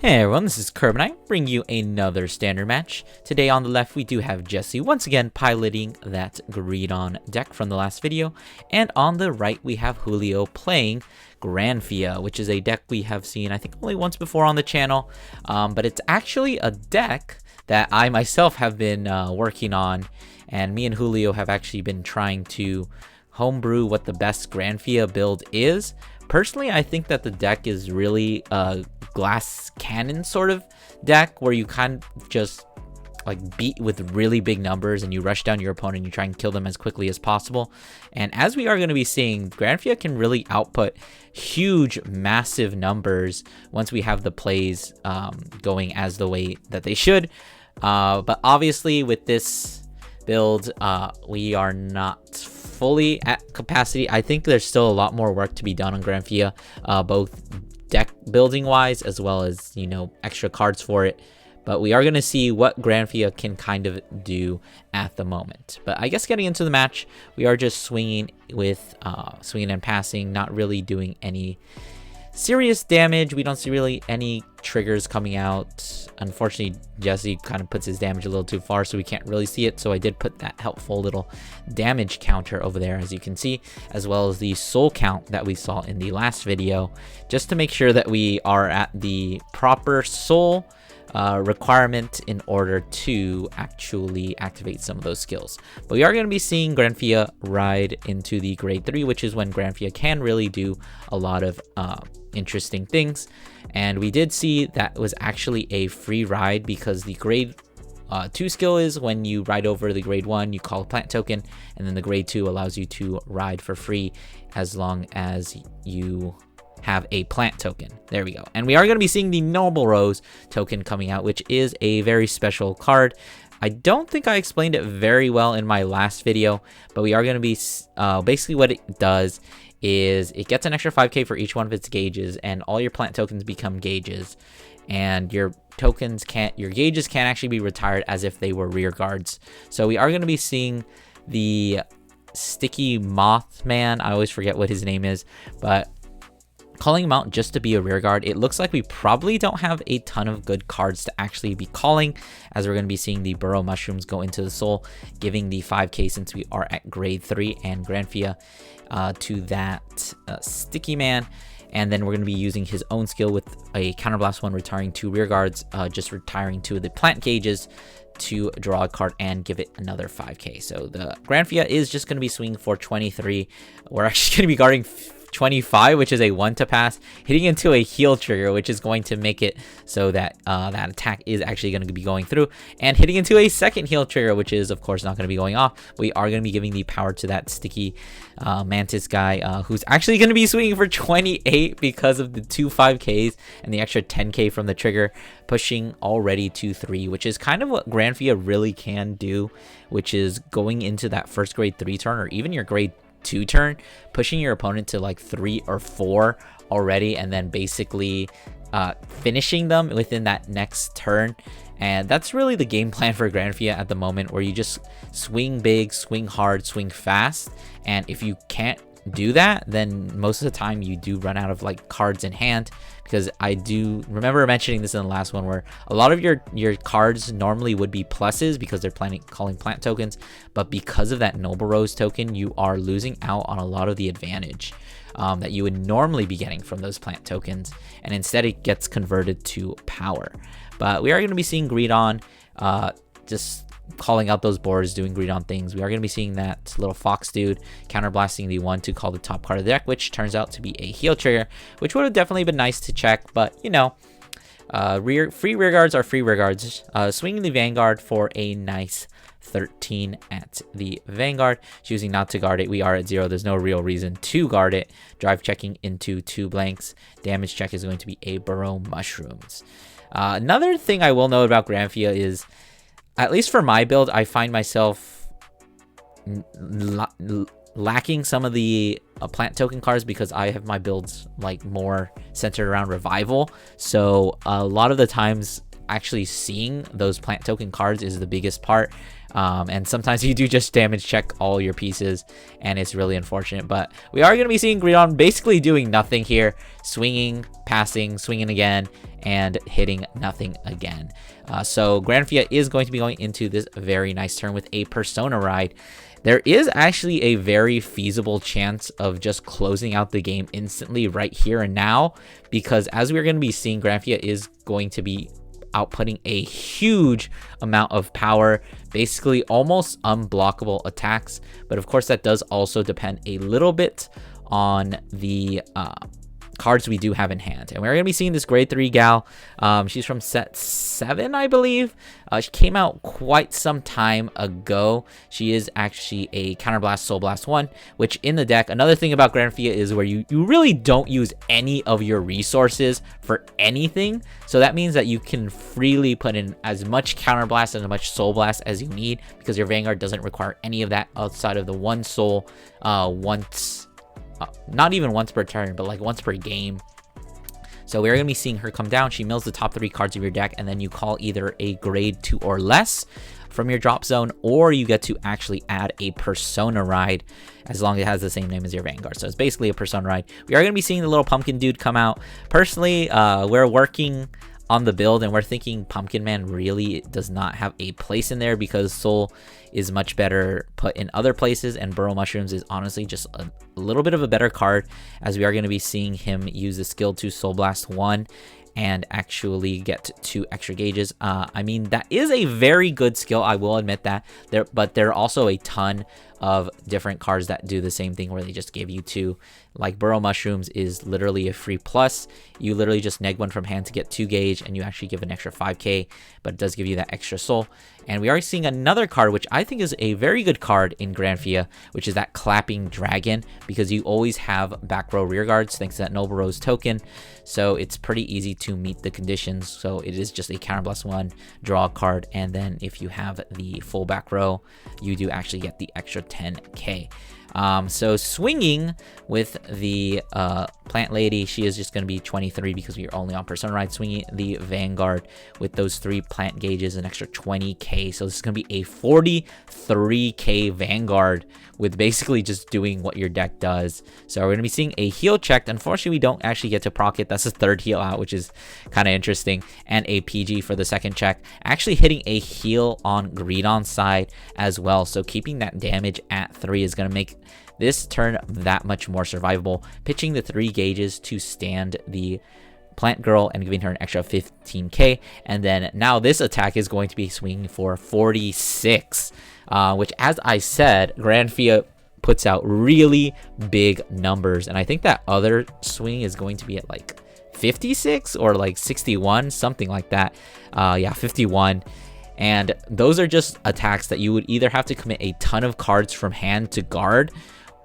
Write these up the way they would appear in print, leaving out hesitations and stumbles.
Hey everyone, this is Curb and I bring you another standard match. Today on the left we do have Jesse once again piloting that Greedon deck from the last video, and on the right we have Julio playing Granfia, which is a deck we have seen I think only once before on the channel, but it's actually a deck that I myself have been working on, and me and Julio have actually been trying to homebrew what the best Granfia build is. Personally, I think that the deck is really a glass cannon sort of deck where you kind of just like beat with really big numbers and you rush down your opponent and you try and kill them as quickly as possible. And as we are going to be seeing, Granfia can really output huge, massive numbers once we have the plays going as the way that they should. But obviously with this build, we are not fully at capacity. I think there's still a lot more work to be done on Granfia, both deck building wise as well as, you know, extra cards for it. But we are going to see what Granfia can kind of do at the moment. But I guess getting into the match, we are just swinging with swinging and passing, not really doing any serious damage. We don't see really any triggers coming out. Unfortunately, Jesse kind of puts his damage a little too far, so we can't really see it. So I did put that helpful little damage counter over there, as you can see, as well as the soul count that we saw in the last video, just to make sure that we are at the proper soul requirement in order to actually activate some of those skills. But we are going to be seeing Granfia ride into the grade 3, which is when Granfia can really do a lot of interesting things. And we did see that was actually a free ride, because the grade 2 skill is when you ride over the grade 1, you call a plant token, and then the grade 2 allows you to ride for free as long as you have a plant token. There we go. And we are going to be seeing the Noble Rose token coming out, which is a very special card. I don't think I explained it very well in my last video, but we are going to be basically what it does is it gets an extra 5k for each one of its gauges, and all your plant tokens become gauges, and your gauges can't actually be retired as if they were rear guards. So we are going to be seeing the Sticky Mothman. I always forget what his name is, but calling him out just to be a rear guard. It looks like we probably don't have a ton of good cards to actually be calling, as we're going to be seeing the Burrow Mushrooms go into the soul, giving the 5k since we are at grade 3, and Granfia to that Sticky Man. And then we're going to be using his own skill with a Counterblast 1, retiring 2 rear guards, just retiring 2 of the plant gauges to draw a card and give it another 5k. So the Granfia is just going to be swinging for 23. We're actually going to be guarding 25, which is a 1 to pass, hitting into a heal trigger, which is going to make it so that that attack is actually going to be going through, and hitting into a second heal trigger, which is of course not going to be going off. We are going to be giving the power to that Sticky Mantis guy, who's actually going to be swinging for 28 because of the 2 5ks and the extra 10k from the trigger, pushing already to 3, which is kind of what Granfia really can do, which is going into that first grade 3 turn, or even your grade 2 turn, pushing your opponent to like 3 or 4 already, and then basically finishing them within that next turn. And that's really the game plan for Granfia at the moment, where you just swing big, swing hard, swing fast, and if you can't do that, then most of the time you do run out of like cards in hand. Because I do remember mentioning this in the last one, where a lot of your cards normally would be pluses because they're calling plant tokens, but because of that Noble Rose token, you are losing out on a lot of the advantage that you would normally be getting from those plant tokens, and instead it gets converted to power. But we are going to be seeing Greedon just calling out those boards, doing Greedon things. We are going to be seeing that little fox dude counterblasting the 1 to call the top card of the deck, which turns out to be a heal trigger, which would have definitely been nice to check, but you know, free rear guards are free rear guards. Swinging the Vanguard for a nice 13 at the Vanguard, choosing not to guard it. We are at 0. There's no real reason to guard it. Drive checking into 2 blanks. Damage check is going to be a Burrow Mushrooms. Another thing I will note about Granfia is, at least for my build, I find myself lacking some of the plant token cards, because I have my builds like more centered around revival. So a lot of the times actually seeing those plant token cards is the biggest part. And sometimes you do just damage check all your pieces, and it's really unfortunate. But we are going to be seeing Greedon basically doing nothing here, swinging, passing, swinging again, and hitting nothing again. So Granfia is going to be going into this very nice turn with a Persona Ride. There is actually a very feasible chance of just closing out the game instantly right here and now, because as we're going to be seeing, Granfia is going to be outputting a huge amount of power, basically almost unblockable attacks. But of course, that does also depend a little bit on the cards we do have in hand. And we're going to be seeing this grade 3 gal. She's from set 7, I believe. She came out quite some time ago. She is actually a Counterblast Soul Blast 1, which in the deck, another thing about Granfia is where you really don't use any of your resources for anything. So that means that you can freely put in as much Counterblast and as much Soul Blast as you need, because your Vanguard doesn't require any of that outside of the one soul not even once per turn, but like once per game. So we're going to be seeing her come down. She mills the top 3 cards of your deck, and then you call either a grade 2 or less from your drop zone, or you get to actually add a Persona Ride as long as it has the same name as your Vanguard. So it's basically a Persona Ride. We are going to be seeing the little pumpkin dude come out. Personally, we're working on the build, and we're thinking Pumpkin Man really does not have a place in there, because Soul is much better put in other places, and Burrow Mushrooms is honestly just a little bit of a better card, as we are going to be seeing him use the skill to Soul Blast 1 and actually get 2 extra gauges. I mean, that is a very good skill, I will admit that, but there are also a ton of different cards that do the same thing, where they just give you 2. Like Burrow Mushrooms is literally a free plus. You literally just neg 1 from hand to get 2 gauge, and you actually give an extra 5k, but it does give you that extra soul. And we are seeing another card, which I think is a very good card in Granfia, which is that Clapping Dragon, because you always have back row rear guards thanks to that Noble Rose token. So it's pretty easy to meet the conditions. So it is just a Counterblast 1, draw a card, and then if you have the full back row, you do actually get the extra 10k. So swinging with the plant lady, she is just going to be 23 because we are only on Persona Ride. Swinging the Vanguard with those 3 plant gauges, an extra 20k. So this is going to be a 43k Vanguard with basically just doing what your deck does. So we're going to be seeing a heal checked. Unfortunately, we don't actually get to proc it. That's the 3rd heal out, which is kind of interesting. And a PG for the 2nd check. Actually hitting a heal on Greedon's side as well. So keeping that damage at 3 is going to make this turn that much more survivable. Pitching the 3 gauges to stand the plant girl and giving her an extra 15k. And then now this attack is going to be swinging for 46, which, as I said, Granfia puts out really big numbers. And I think that other swing is going to be at like 56 or like 61, something like that. Yeah, 51. And those are just attacks that you would either have to commit a ton of cards from hand to guard,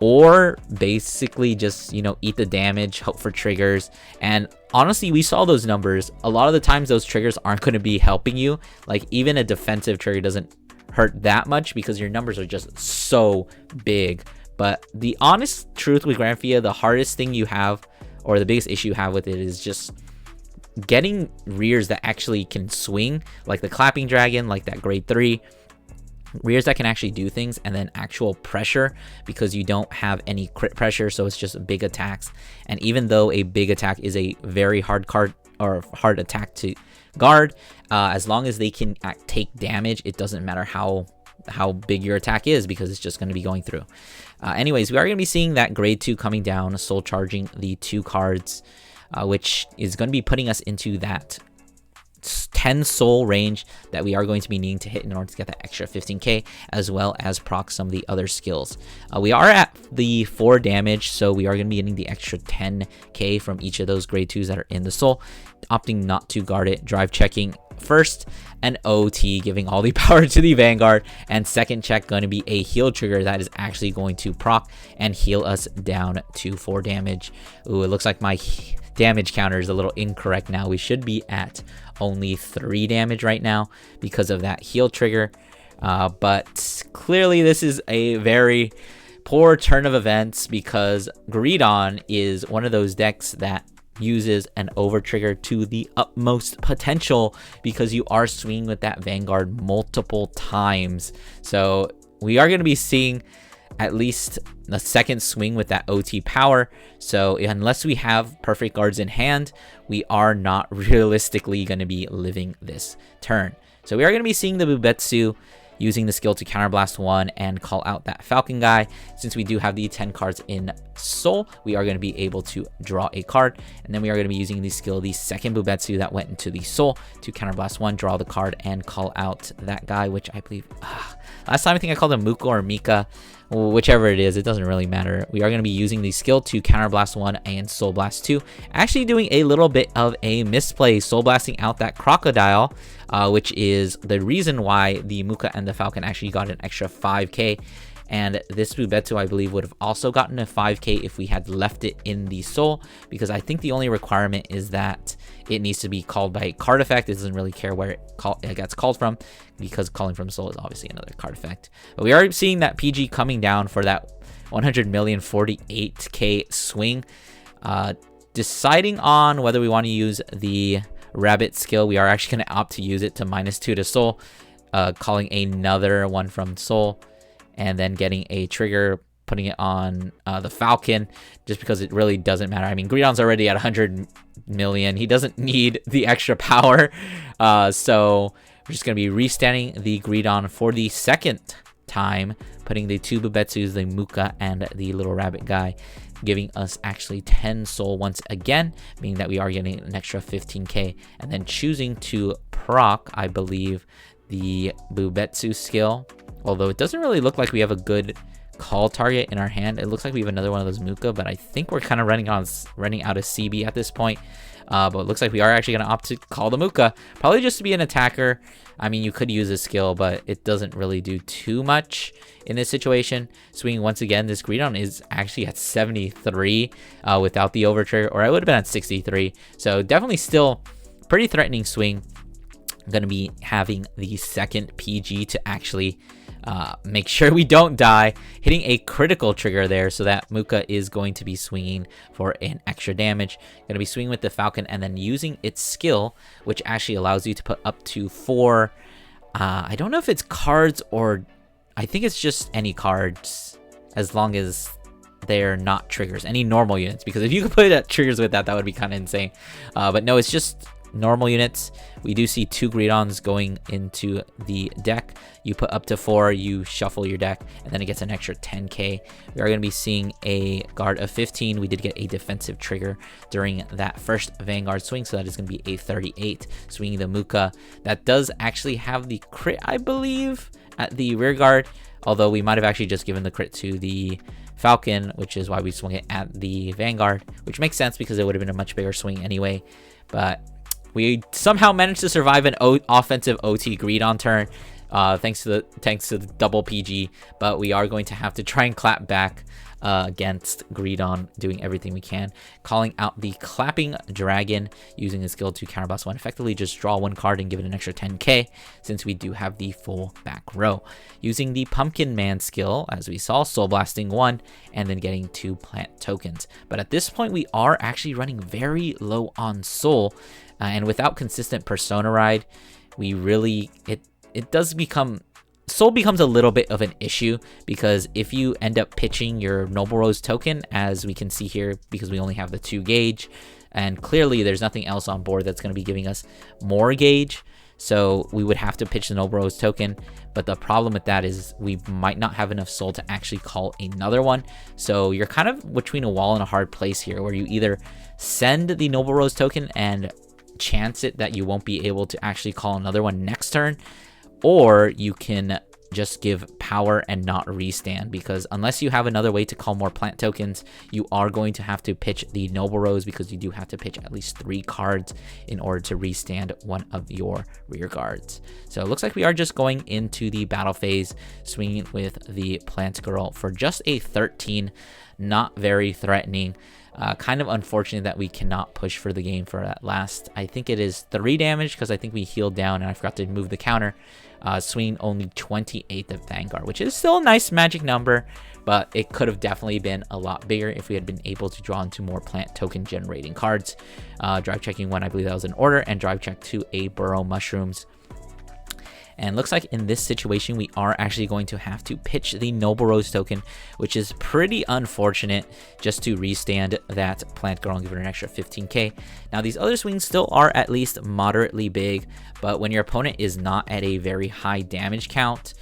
or basically just, you know, eat the damage, hope for triggers. And honestly, we saw those numbers. A lot of the times those triggers aren't going to be helping you. Like even a defensive trigger doesn't hurt that much because your numbers are just so big. But the honest truth with Granfia, the hardest thing you have, or the biggest issue you have with it, is just getting rears that actually can swing, like the Clapping Dragon, like that grade 3 rears that can actually do things, and then actual pressure, because you don't have any crit pressure, so it's just big attacks. And even though a big attack is a very hard card or hard attack to guard, as long as they can take damage, it doesn't matter how big your attack is, because it's just going to be going through. Anyways, we are going to be seeing that grade 2 coming down, soul charging the 2 cards, which is going to be putting us into that 10 soul range that we are going to be needing to hit in order to get that extra 15k, as well as proc some of the other skills. We are at the 4 damage, so we are going to be getting the extra 10k from each of those grade 2s that are in the soul. Opting not to guard it, drive checking first, an OT, giving all the power to the Vanguard, and 2nd check going to be a heal trigger that is actually going to proc and heal us down to 4 damage. Ooh, it looks like my damage counter is a little incorrect now. We should be at only 3 damage right now because of that heal trigger, but clearly this is a very poor turn of events, because Greedon is one of those decks that uses an over trigger to the utmost potential, because you are swinging with that Vanguard multiple times. So we are going to be seeing at least a second swing with that OT power. So unless we have perfect guards in hand, we are not realistically going to be living this turn. So we are going to be seeing the Bubetsu using the skill to counterblast 1 and call out that Falcon guy. Since we do have the 10 cards in Soul, we are going to be able to draw a card, and then we are going to be using the skill, the second Bubetsu that went into the Soul, to counterblast 1, draw the card, and call out that guy, which I believe last time I think I called him Muko or Mika. Whichever it is, it doesn't really matter. We are going to be using the skill to counterblast 1 and Soul Blast 2. Actually doing a little bit of a misplay, Soul Blasting out that Crocodile, which is the reason why the Muka and the Falcon actually got an extra 5k. And this Bubetsu, I believe, would have also gotten a 5k if we had left it in the Soul, because I think the only requirement is that it needs to be called by a card effect. It doesn't really care where it gets called from, because calling from Soul is obviously another card effect. But we are seeing that PG coming down for that 100,048k swing. Deciding on whether we want to use the Rabbit skill, we are actually going to opt to use it to -2 to Soul, calling another one from Soul, and then getting a trigger, putting it on the Falcon, just because it really doesn't matter. I mean, Greedon's already at 100 million. He doesn't need the extra power. So we're just going to be restanding the Greedon for the second time, putting the 2 Bubetsus, the Muka and the little rabbit guy, giving us actually 10 Soul once again, meaning that we are getting an extra 15k, and then choosing to proc, I believe, the Bubetsu skill. Although it doesn't really look like we have a good call target in our hand. It looks like we have another one of those Muka, but I think we're kind of running out of CB at this point. But it looks like we are actually going to opt to call the Muka, probably just to be an attacker. I mean, you could use a skill, but it doesn't really do too much in this situation. Swinging once again, this Greedon is actually at 73 without the over trigger, or I would have been at 63. So definitely still pretty threatening swing. I'm going to be having the second PG to actually make sure we don't die, hitting a critical trigger there, so that Muka is going to be swinging for an extra damage. Going to be swinging with the Falcon and then using its skill, which actually allows you to put up to 4, I don't know if it's cards, or I think it's just any cards, as long as they're not triggers, any normal units, because if you could put triggers with that would be kind of insane. But no, it's just normal units. We do see 2 Greedons going into the deck. You put up to 4, you shuffle your deck, and then it gets an extra 10k. We are going to be seeing a guard of 15. We did get a defensive trigger during that first Vanguard swing, so that is going to be a 38. Swinging the Muka, that does actually have the crit, I believe, at the rear guard, although we might have actually just given the crit to the Falcon, which is why we swung it at the Vanguard, which makes sense because it would have been a much bigger swing anyway. But we somehow managed to survive an offensive OT Greedon turn, thanks to the double PG. But we are going to have to try and clap back against Greedon, doing everything we can, calling out the Clapping Dragon, using the skill to counterblast 1, effectively just draw 1 card and give it an extra 10k, since we do have the full back row. Using the Pumpkin Man skill, as we saw, Soul Blasting 1, and then getting 2 plant tokens. But at this point, we are actually running very low on Soul, and without consistent Persona Ride, we really, it does become, Soul becomes a little bit of an issue, because if you end up pitching your Noble Rose token, as we can see here, because we only have the 2 gauge, and clearly there's nothing else on board that's going to be giving us more gauge, so we would have to pitch the Noble Rose token. But the problem with that is we might not have enough Soul to actually call another one, so you're kind of between a wall and a hard place here, where you either send the Noble Rose token and chance it that you won't be able to actually call another one next turn, or you can just give power and not restand, because unless you have another way to call more plant tokens, you are going to have to pitch the Noble Rose, because you do have to pitch at least 3 cards in order to restand one of your rear guards. So it looks like we are just going into the battle phase, swinging with the Plant Girl for just a 13, not very threatening. Kind of unfortunate that we cannot push for the game for that last, I think it is 3 damage, because I think we healed down and I forgot to move the counter. Swinging only 28th of Vanguard, which is still a nice magic number, but it could have definitely been a lot bigger if we had been able to draw into more plant token generating cards. Drive checking 1, I believe that was in order, and drive check 2, a burrow mushrooms. And looks like in this situation, we are actually going to have to pitch the Noble Rose token, which is pretty unfortunate, just to restand that plant girl and give her an extra 15k. Now, these other swings still are at least moderately big, but when your opponent is not at a very high damage count,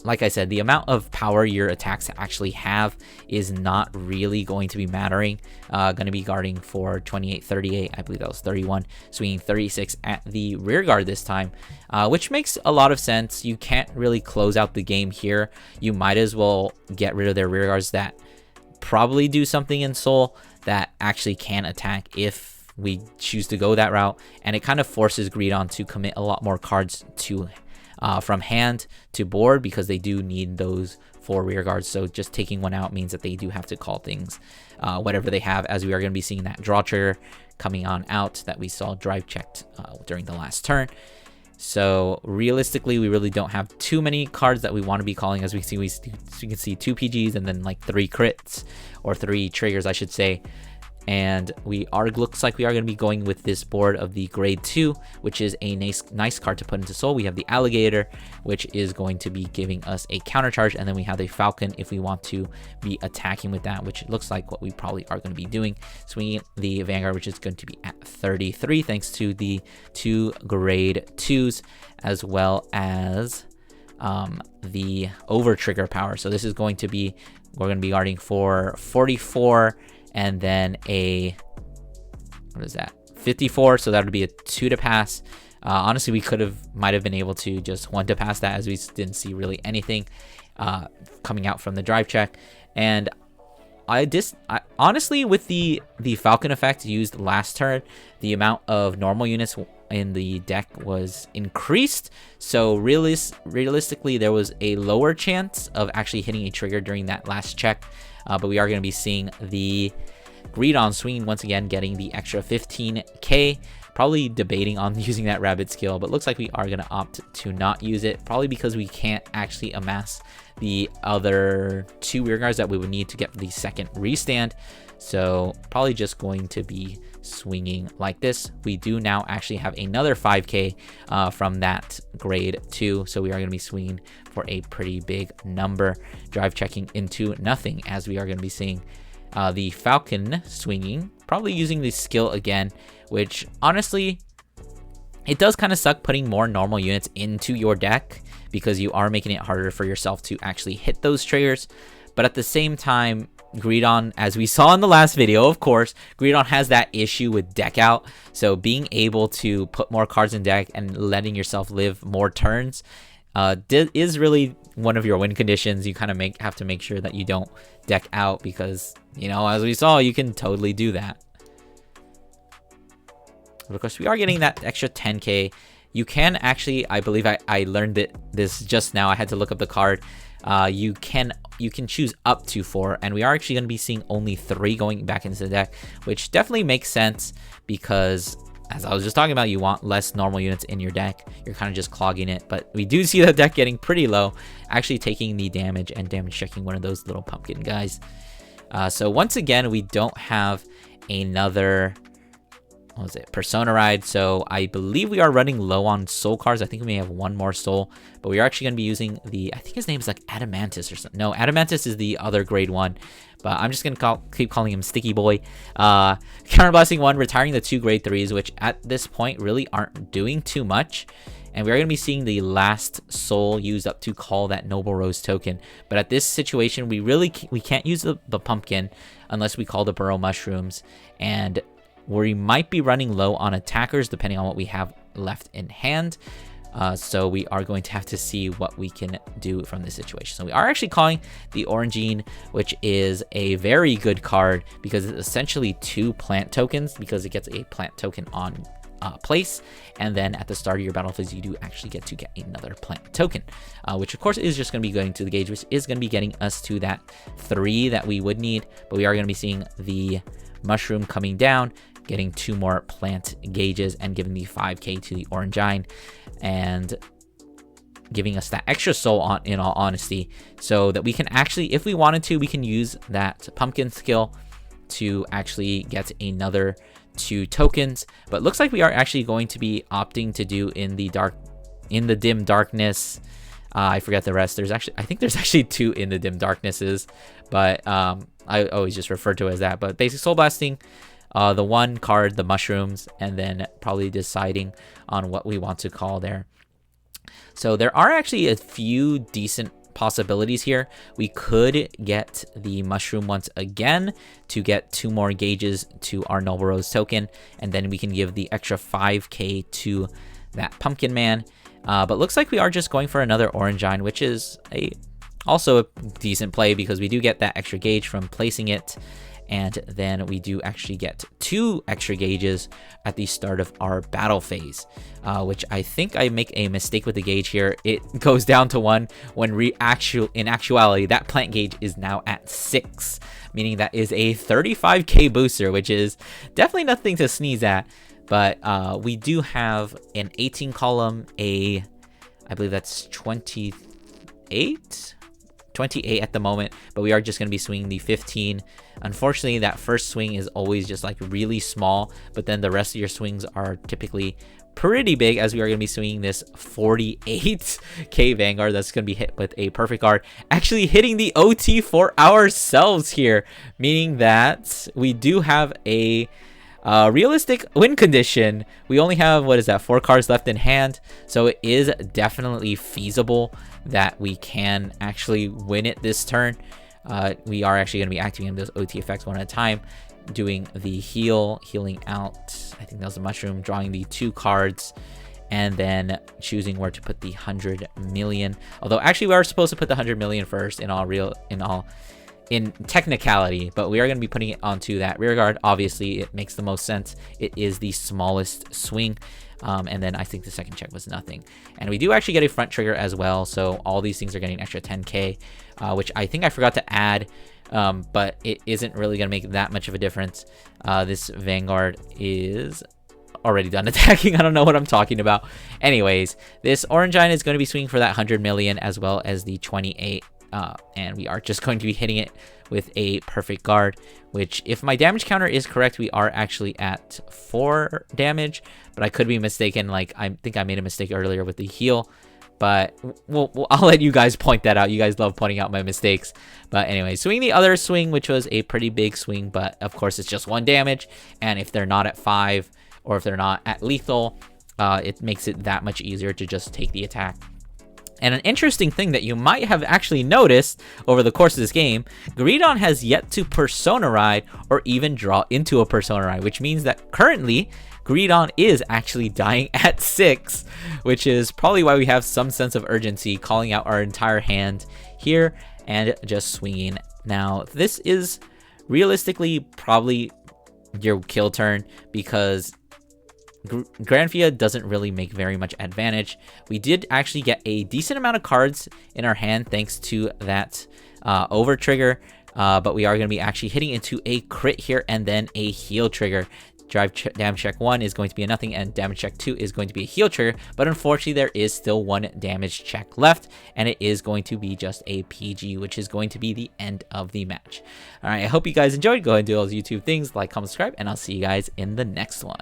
like I said, the amount of power your attacks actually have is not really going to be mattering. Going to be guarding for 28, 38, I believe that was 31, swinging 36 at the rear guard this time, which makes a lot of sense. You can't really close out the game here. You might as well get rid of their rear guards that probably do something in soul that actually can attack if we choose to go that route, and it kind of forces Greedon to commit a lot more cards to from hand to board, because they do need those 4 rear guards. So just taking one out means that they do have to call things, whatever they have, as we are going to be seeing that draw trigger coming on out that we saw drive checked during the last turn. So realistically, we really don't have too many cards that we want to be calling. As we can see 2 PGs and then like 3 crits, or 3 triggers, I should say. And looks like we are going to be going with this board of the grade 2, which is a nice card to put into soul. We have the alligator, which is going to be giving us a counter charge, and then we have the falcon if we want to be attacking with that, which looks like what we probably are going to be doing. Swinging the Vanguard, which is going to be at 33 thanks to the 2 grade 2s, as well as the over trigger power. So this is going to be, we're going to be guarding for 44, and then a, what is that, 54, so that would be a 2 to pass. Honestly, we might have been able to just 1 to pass that, as we didn't see really anything coming out from the drive check. And I honestly, with the Falcon effect used last turn, the amount of normal units in the deck was increased, so realistically there was a lower chance of actually hitting a trigger during that last check. But we are going to be seeing the Greedon swinging once again, getting the extra 15k. Probably debating on using that rabbit skill, but looks like we are going to opt to not use it, probably because we can't actually amass the other 2 rear guards that we would need to get the second restand. So probably just going to be swinging like this. We do now actually have another 5k from that grade 2, so we are going to be swinging for a pretty big number, drive checking into nothing, as we are going to be seeing the Falcon swinging, probably using the skill again, which honestly, it does kind of suck putting more normal units into your deck, because you are making it harder for yourself to actually hit those triggers. But at the same time, Greedon, as we saw in the last video, of course, Greedon has that issue with deck out. So being able to put more cards in deck and letting yourself live more turns is really one of your win conditions. You kind of have to make sure that you don't deck out, because, you know, as we saw, you can totally do that. But of course, we are getting that extra 10k. You can actually, I believe I learned this just now. I had to look up the card. You can choose up to 4, and we are actually going to be seeing only 3 going back into the deck, which definitely makes sense, because as I was just talking about, you want less normal units in your deck. You're kind of just clogging it, but we do see the deck getting pretty low, actually taking the damage and damage checking one of those little pumpkin guys. So once again, we don't have another, what was it, Persona Ride. So I believe we are running low on soul cards. I think we may have 1 more soul, but we are actually going to be using the, I think his name is like Adamantis or something. No, Adamantis is the other grade 1, but I'm just going to keep calling him Sticky Boy. Counterblasting 1, retiring the 2 grade 3s, which at this point really aren't doing too much. And we are going to be seeing the last soul used up to call that Noble Rose token. But at this situation, we can't use the pumpkin unless we call the burrow mushrooms. And we might be running low on attackers depending on what we have left in hand. So we are going to have to see what we can do from this situation. So we are actually calling the Orangine, which is a very good card because it's essentially 2 plant tokens, because it gets a plant token on place, and then at the start of your battle phase you do actually get to get another plant token, which of course is just going to be going to the gauge, which is going to be getting us to that 3 that we would need. But we are going to be seeing the mushroom coming down, getting 2 more plant gauges, and giving the 5k to the Orangine, and giving us that extra soul on, in all honesty, so that we can actually, if we wanted to, we can use that pumpkin skill to actually get another 2 tokens. But looks like we are actually going to be opting to do in the dim darkness. I forget the rest. I think there's actually 2 in the dim darknesses, but I always just refer to it as that. But basic soul blasting, the 1 card, the mushrooms, and then probably deciding on what we want to call there. So there are actually a few decent possibilities here. We could get the mushroom once again to get 2 more gauges to our Noble Rose token, and then we can give the extra 5k to that pumpkin man. But looks like we are just going for another Orangine, which is also a decent play because we do get that extra gauge from placing it. And then we do actually get 2 extra gauges at the start of our battle phase, which I think I make a mistake with the gauge here. It goes down to 1 when in actuality, that plant gauge is now at 6, meaning that is a 35k booster, which is definitely nothing to sneeze at. But we do have an 18 column, I believe that's 28 at the moment, but we are just going to be swinging the 15. Unfortunately, that first swing is always just like really small, but then the rest of your swings are typically pretty big, as we are going to be swinging this 48k Vanguard that's going to be hit with a perfect guard, actually hitting the OT for ourselves here, meaning that we do have a realistic win condition. We only have, what is that, 4 cards left in hand, so it is definitely feasible that we can actually win it this turn. We are actually going to be activating those OT effects one at a time, doing the healing out, I think that was the mushroom, drawing the 2 cards, and then choosing where to put the 100 million. Although actually we are supposed to put the 100 million first in technicality, but we are going to be putting it onto that rear guard. Obviously it makes the most sense. It is the smallest swing. And then I think the second check was nothing, and we do actually get a front trigger as well, so all these things are getting extra 10k, which I think I forgot to add, but it isn't really going to make that much of a difference. This Vanguard is already done attacking. I don't know what I'm talking about. Anyways, this Orangine is going to be swinging for that 100 million as well as the 28, and we are just going to be hitting it with a perfect guard, which, if my damage counter is correct, we are actually at 4 damage, but I could be mistaken. Like, I think I made a mistake earlier with the heal, but I'll let you guys point that out. You guys love pointing out my mistakes. But anyway, swing the other swing, which was a pretty big swing, but of course it's just 1 damage, and if they're not at 5 or if they're not at lethal, it makes it that much easier to just take the attack. And an interesting thing that you might have actually noticed over the course of this game, Greedon has yet to Persona Ride or even draw into a Persona Ride, which means that currently Greedon is actually dying at 6, which is probably why we have some sense of urgency calling out our entire hand here and just swinging. Now, this is realistically probably your kill turn because Granfia doesn't really make very much advantage. We did actually get a decent amount of cards in our hand thanks to that over trigger, but we are going to be actually hitting into a crit here and then a heal trigger. Damage check 1 is going to be a nothing, and damage check 2 is going to be a heal trigger, but unfortunately there is still 1 damage check left, and it is going to be just a PG, which is going to be the end of the match. All right, I hope you guys enjoyed. Go ahead and do all those YouTube things, like, comment, subscribe, and I'll see you guys in the next one.